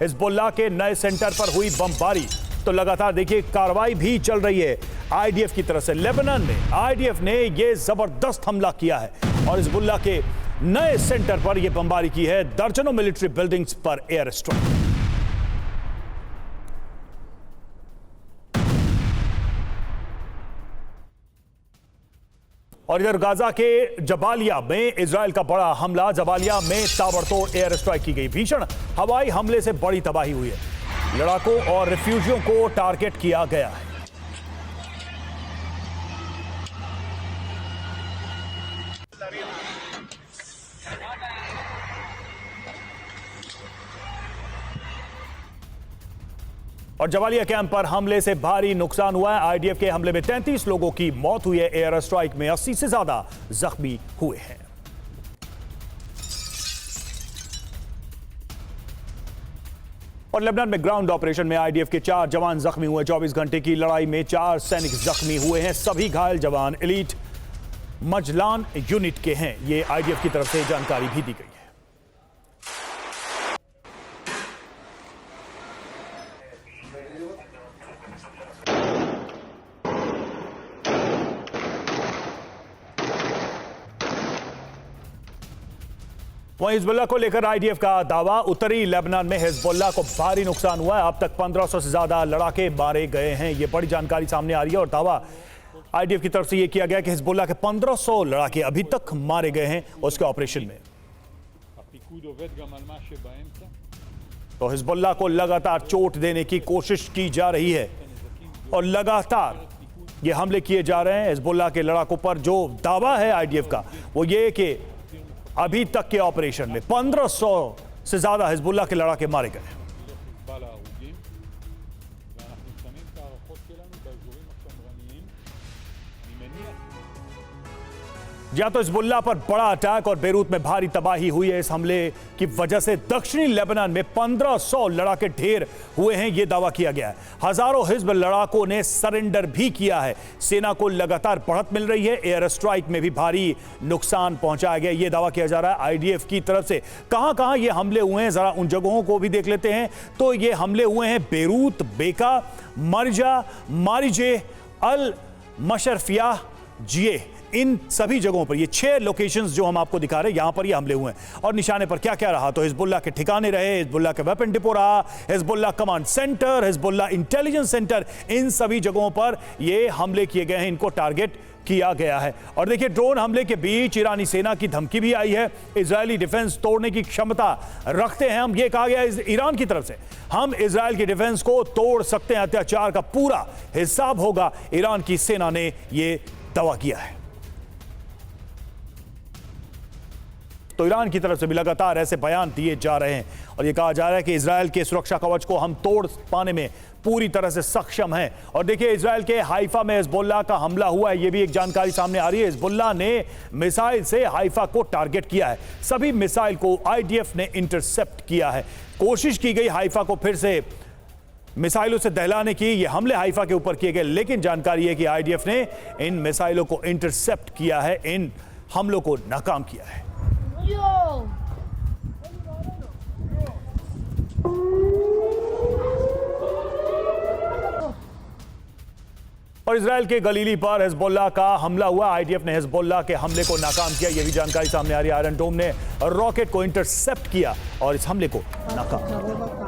Hezbollah के नए centre पर हुई बमबारी। तो लगातार देखिए कार्रवाई भी चल रही है आईडीएफ की तरफ से। लेबनान में आईडीएफ ने यह जबरदस्त हमला किया है और हिजबुल्लाह के नए सेंटर पर यह बमबारी की है। दर्जनों मिलिट्री बिल्डिंग्स पर एयर स्ट्राइक। और इधर गाजा के जबालिया में इजराइल का बड़ा हमला। जबालिया में ताबड़तोड़ एयर स्ट्राइक की गई। भीषण हवाई हमले से बड़ी तबाही हुई है। लड़ाकों और रिफ्यूजियों को टारगेट किया गया है। और जबालिया कैंप पर हमले से भारी नुकसान हुआ है। आईडीएफ के हमले में 33 लोगों की मौत हुई है। एयर स्ट्राइक में 80 से ज्यादा जख्मी हुए हैं। और लेबनान में ग्राउंड ऑपरेशन में आईडीएफ के 4 जवान जख्मी हुए। 24 घंटे की लड़ाई में 4 सैनिक जख्मी हुए हैं। सभी घायल जवान एलीट मजलान यूनिट के हैं। ये आईडीएफ की तरफ से जानकारी भी दी गई है। वहीं हिजबुल्लाह को लेकर आईडीएफ का दावा। उत्तरी लेबनान में हिजबुल्लाह को भारी नुकसान हुआ है। अब तक 1500 से ज्यादा लड़ाके मारे गए हैं। यह बड़ी जानकारी सामने आ रही है और दावा आईडीएफ की तरफ से यह किया गया कि हिजबुल्लाह के 1500 लड़ाके अभी तक मारे गए हैं उसके ऑपरेशन में। तो हिजबुल्लाह को लगातार चोट देने की कोशिश की जा रही है और लगातार ये हमले किए जा रहे हैं हिजबुल्लाह के लड़ाकों पर। जो दावा है आईडीएफ का वो ये कि अभी तक के ऑपरेशन में 1500 से ज्यादा हिजबुल्लाह के लड़ाके मारे गए। या तो हिजबुल्लाह पर बड़ा अटैक और बेरूत में भारी तबाही हुई है। इस हमले की वजह से दक्षिणी लेबनान में 1500 लड़ाके ढेर हुए हैं, यह दावा किया गया है। हजारों हिजब लड़ाकों ने सरेंडर भी किया है। सेना को लगातार बढ़त मिल रही है। एयर स्ट्राइक में भी भारी नुकसान पहुंचाया गया, यह दावा किया जा रहा है आईडीएफ की तरफ से। कहां कहां ये हमले हुए हैं जरा उन जगहों को भी देख लेते हैं। तो ये हमले हुए हैं बेरूत, बेका, मरजा, मारिजे, अल मशरफिया, जिए, इन सभी जगहों पर। ये 6 लोकेशंस जो हम आपको दिखा रहे हैं, यहां पर ये हमले हुए हैं। और निशाने पर क्या क्या रहा? तो हिजबुल्लाह के ठिकाने रहे, हिजबुल्लाह के वेपन डिपो रहा, Hezbollah command centre, Hezbollah intelligence centre, इन सभी जगहों पर ये हमले किए गए हैं। इनको टारगेट किया गया है। और देखिए ड्रोन हमले के बीच ईरानी सेना की धमकी भी आई है। इजरायली डिफेंस तोड़ने की क्षमता रखते हैं हम, ये कहा गया ईरान की तरफ से। हम इजरायल की डिफेंस को तोड़ सकते हैं, अत्याचार का पूरा हिसाब होगा, ईरान की सेना ने यह दावा किया है। तो ईरान की तरफ से भी लगातार ऐसे बयान दिए जा रहे हैं और यह कहा जा रहा है कि इजरायल के सुरक्षा कवच को हम तोड़ पाने में पूरी तरह से सक्षम हैं। और देखिए इजरायल के हाइफा में हिजबुल्लाह का हमला हुआ है, यह भी एक जानकारी सामने आ रही है। हिजबुल्लाह ने मिसाइल से हाइफा को टारगेट किया है। सभी मिसाइल को आईडीएफ ने इंटरसेप्ट किया है। कोशिश की गई हाइफा को फिर से मिसाइलों से दहलाने की। ये हमले हाइफा के ऊपर किए गए, लेकिन जानकारी है कि आईडीएफ ने इन मिसाइलों को इंटरसेप्ट किया है, इन हमलों को नाकाम किया है। और इजरायल के गलीली पर हिजबुल्लाह का हमला हुआ। आईडीएफ ने हिजबुल्लाह के हमले को नाकाम किया, यह भी जानकारी सामने आ रही है। आयरन डोम ने रॉकेट को इंटरसेप्ट किया और इस हमले को नाकाम किया।